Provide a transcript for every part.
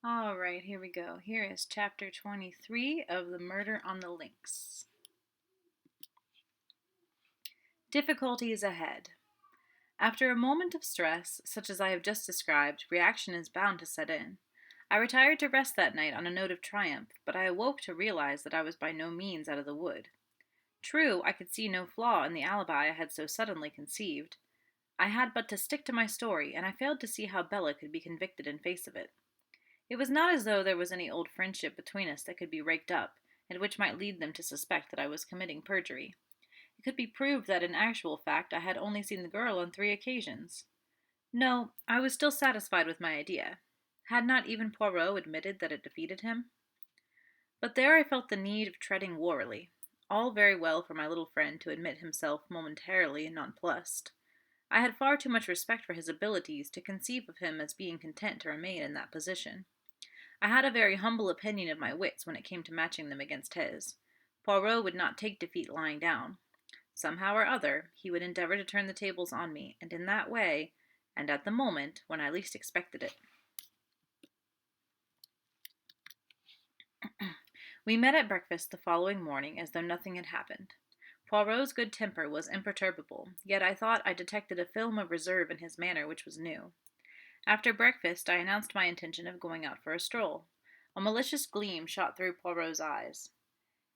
All right, here we go. Here is chapter 23 of The Murder on the Links. Difficulties ahead. After a moment of stress, such as I have just described, reaction is bound to set in. I retired to rest that night on a note of triumph, but I awoke to realize that I was by no means out of the wood. True, I could see no flaw in the alibi I had so suddenly conceived. I had but to stick to my story, and I failed to see how Bella could be convicted in face of it. It was not as though there was any old friendship between us that could be raked up, and which might lead them to suspect that I was committing perjury. It could be proved that in actual fact I had only seen the girl on 3 occasions. No, I was still satisfied with my idea. Had not even Poirot admitted that it defeated him? But there I felt the need of treading warily. All very well for my little friend to admit himself momentarily nonplussed. I had far too much respect for his abilities to conceive of him as being content to remain in that position. I had a very humble opinion of my wits when it came to matching them against his. Poirot would not take defeat lying down. Somehow or other, he would endeavor to turn the tables on me, and in that way, and at the moment when I least expected it. We met at breakfast the following morning as though nothing had happened. Poirot's good temper was imperturbable, yet I thought I detected a film of reserve in his manner which was new. After breakfast, I announced my intention of going out for a stroll. A malicious gleam shot through Poirot's eyes.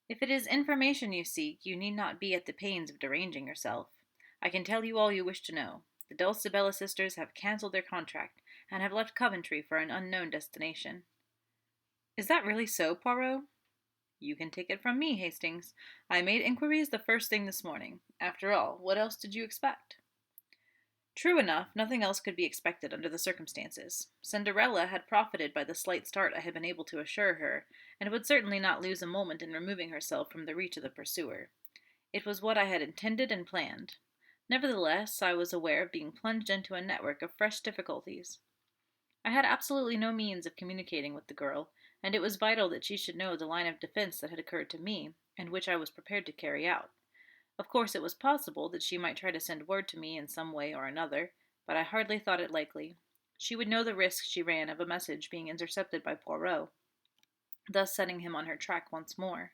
If it is information you seek, you need not be at the pains of deranging yourself. I can tell you all you wish to know. The Dulcibella sisters have cancelled their contract, and have left Coventry for an unknown destination. Is that really so, Poirot? You can take it from me, Hastings. I made inquiries the first thing this morning. After all, what else did you expect? True enough, nothing else could be expected under the circumstances. Cinderella had profited by the slight start I had been able to assure her, and would certainly not lose a moment in removing herself from the reach of the pursuer. It was what I had intended and planned. Nevertheless, I was aware of being plunged into a network of fresh difficulties. I had absolutely no means of communicating with the girl, and it was vital that she should know the line of defense that had occurred to me, and which I was prepared to carry out. Of course, it was possible that she might try to send word to me in some way or another, but I hardly thought it likely. She would know the risk she ran of a message being intercepted by Poirot, thus setting him on her track once more.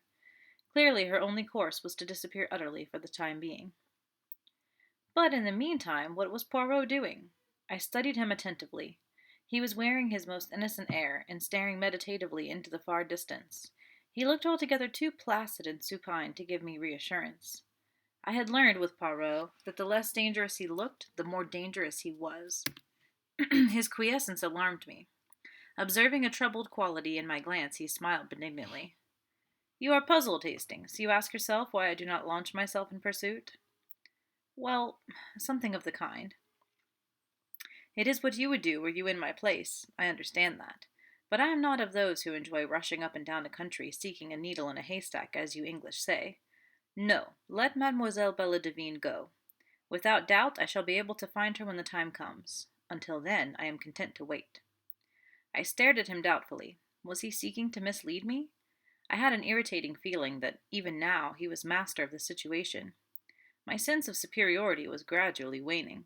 Clearly, her only course was to disappear utterly for the time being. But in the meantime, what was Poirot doing? I studied him attentively. He was wearing his most innocent air, and staring meditatively into the far distance. He looked altogether too placid and supine to give me reassurance. I had learned with Poirot that the less dangerous he looked, the more dangerous he was. His quiescence alarmed me. Observing a troubled quality in my glance, he smiled benignantly. You are puzzled, Hastings. You ask yourself why I do not launch myself in pursuit? Well, something of the kind. It is what you would do were you in my place. I understand that. But I am not of those who enjoy rushing up and down a country seeking a needle in a haystack, as you English say. No, let Mademoiselle Belladivine go. Without doubt, I shall be able to find her when the time comes. Until then, I am content to wait. I stared at him doubtfully. Was he seeking to mislead me? I had an irritating feeling that, even now, he was master of the situation. My sense of superiority was gradually waning.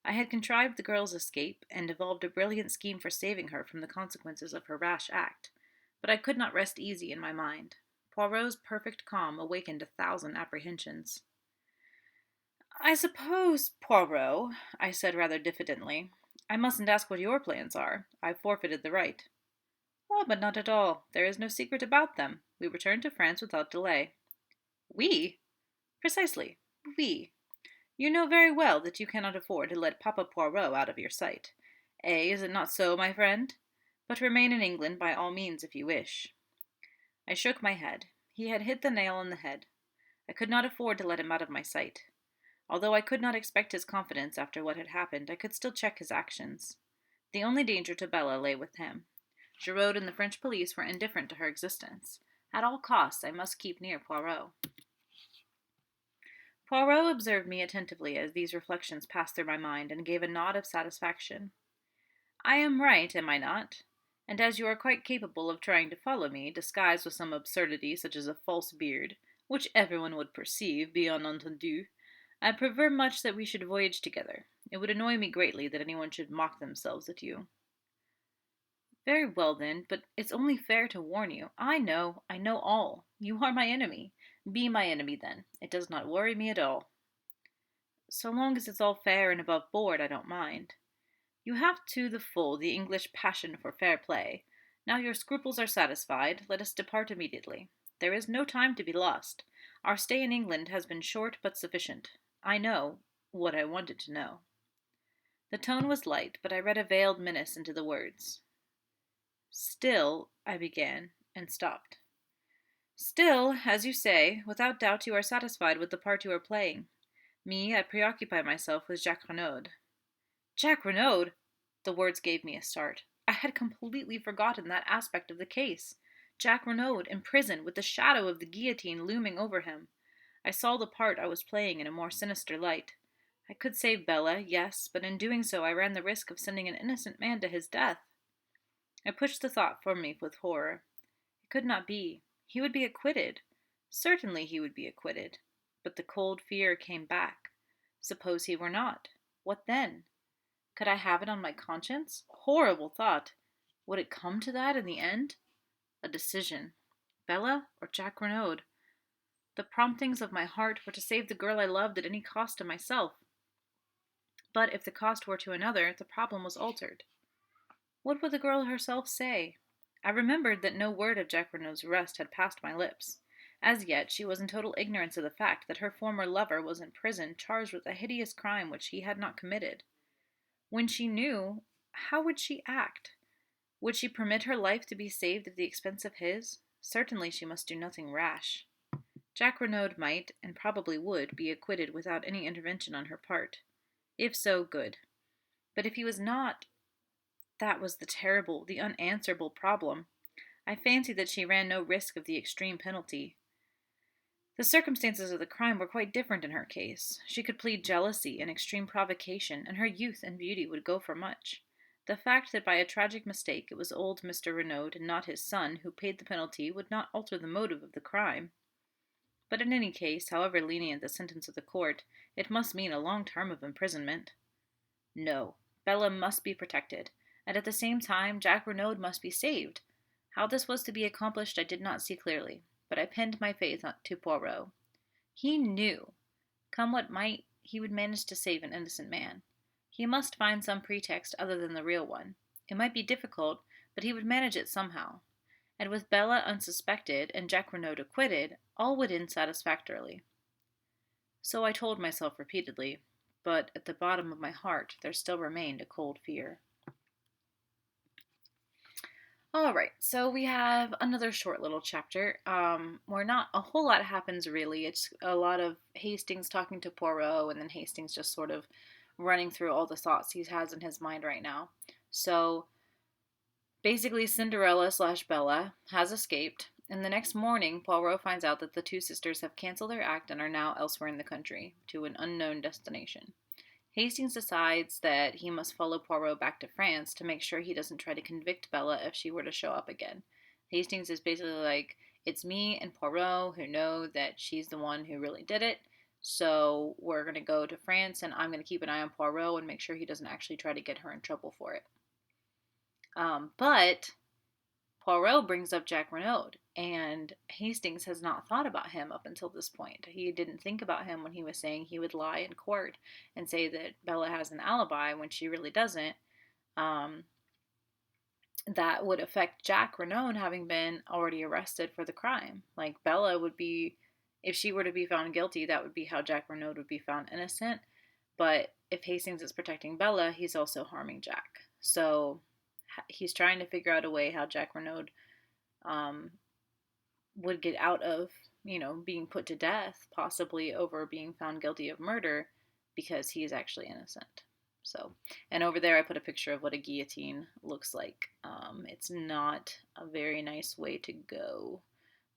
I had contrived the girl's escape, and evolved a brilliant scheme for saving her from the consequences of her rash act, but I could not rest easy in my mind. Poirot's perfect calm awakened 1,000 apprehensions. I suppose, Poirot, I said rather diffidently, I mustn't ask what your plans are. I've forfeited the right. Oh, but not at all. There is no secret about them. We return to France without delay. We? Precisely. We. You know very well that you cannot afford to let Papa Poirot out of your sight. Is it not so, my friend? But remain in England by all means if you wish. I shook my head. He had hit the nail on the head. I could not afford to let him out of my sight. Although I could not expect his confidence after what had happened, I could still check his actions. The only danger to Bella lay with him. Giraud and the French police were indifferent to her existence. At all costs, I must keep near Poirot. Poirot observed me attentively as these reflections passed through my mind, and gave a nod of satisfaction. I am right, am I not? And as you are quite capable of trying to follow me, disguised with some absurdity such as a false beard, which everyone would perceive, bien entendu, I prefer much that we should voyage together. It would annoy me greatly that anyone should mock themselves at you. Very well then, but it's only fair to warn you. I know all. You are my enemy. Be my enemy then. It does not worry me at all. So long as it's all fair and above board, I don't mind. You have to the full the English passion for fair play. Now your scruples are satisfied, let us depart immediately. There is no time to be lost. Our stay in England has been short but sufficient. I know what I wanted to know. The tone was light, but I read a veiled menace into the words. Still, I began, and stopped. Still, as you say, without doubt you are satisfied with the part you are playing. Me, I preoccupy myself with Jacques Renaud. Jack Renaud! The words gave me a start. I had completely forgotten that aspect of the case. Jack Renaud in prison with the shadow of the guillotine looming over him. I saw the part I was playing in a more sinister light. I could save Bella, yes, but in doing so I ran the risk of sending an innocent man to his death. I pushed the thought from me with horror. It could not be. He would be acquitted. Certainly he would be acquitted. But the cold fear came back. Suppose he were not. What then? Could I have it on my conscience? Horrible thought. Would it come to that in the end? A decision. Bella or Jack Renaud? The promptings of my heart were to save the girl I loved at any cost to myself. But if the cost were to another, the problem was altered. What would the girl herself say? I remembered that no word of Jack Renaud's arrest had passed my lips. As yet, she was in total ignorance of the fact that her former lover was in prison, charged with a hideous crime which he had not committed. When she knew, how would she act? Would she permit her life to be saved at the expense of his? Certainly she must do nothing rash. Jack Renaud might, and probably would, be acquitted without any intervention on her part. If so, good. But if he was not, that was the terrible, the unanswerable problem. I fancied that she ran no risk of the extreme penalty. The circumstances of the crime were quite different in her case. She could plead jealousy and extreme provocation, and her youth and beauty would go for much. The fact that by a tragic mistake it was old Mr. Renaud and not his son who paid the penalty would not alter the motive of the crime. But in any case, however lenient the sentence of the court, it must mean a long term of imprisonment. No, Bella must be protected, and at the same time Jack Renaud must be saved. How this was to be accomplished I did not see clearly, but I pinned my faith to Poirot. He knew. Come what might, he would manage to save an innocent man. He must find some pretext other than the real one. It might be difficult, but he would manage it somehow. And with Bella unsuspected and Jack Renaud acquitted, all would end satisfactorily. So I told myself repeatedly, but at the bottom of my heart there still remained a cold fear. Alright, so we have another short little chapter where not a whole lot happens really. It's a lot of Hastings talking to Poirot and then Hastings just sort of running through all the thoughts he has in his mind right now. So basically, Cinderella / Bella has escaped, and the next morning, Poirot finds out that the two sisters have canceled their act and are now elsewhere in the country, to an unknown destination. Hastings decides that he must follow Poirot back to France to make sure he doesn't try to convict Bella if she were to show up again. Hastings is basically like, it's me and Poirot who know that she's the one who really did it, so we're going to go to France and I'm going to keep an eye on Poirot and make sure he doesn't actually try to get her in trouble for it. But Poirot brings up Jack Renaud, and Hastings has not thought about him up until this point. He didn't think about him when he was saying he would lie in court and say that Bella has an alibi when she really doesn't. That would affect Jack Renaud having been already arrested for the crime. Like, Bella would be, if she were to be found guilty, that would be how Jack Renaud would be found innocent. But if Hastings is protecting Bella, he's also harming Jack. So he's trying to figure out a way how Jack Renaud would get out of, being put to death, possibly over being found guilty of murder, because he is actually innocent. So, and over there I put a picture of what a guillotine looks like. It's not a very nice way to go,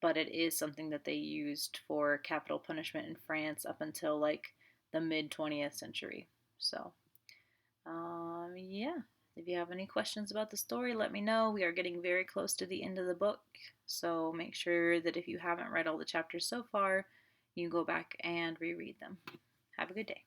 but it is something that they used for capital punishment in France up until like the mid 20th century. So, yeah. If you have any questions about the story, let me know. We are getting very close to the end of the book, so make sure that if you haven't read all the chapters so far, you go back and reread them. Have a good day.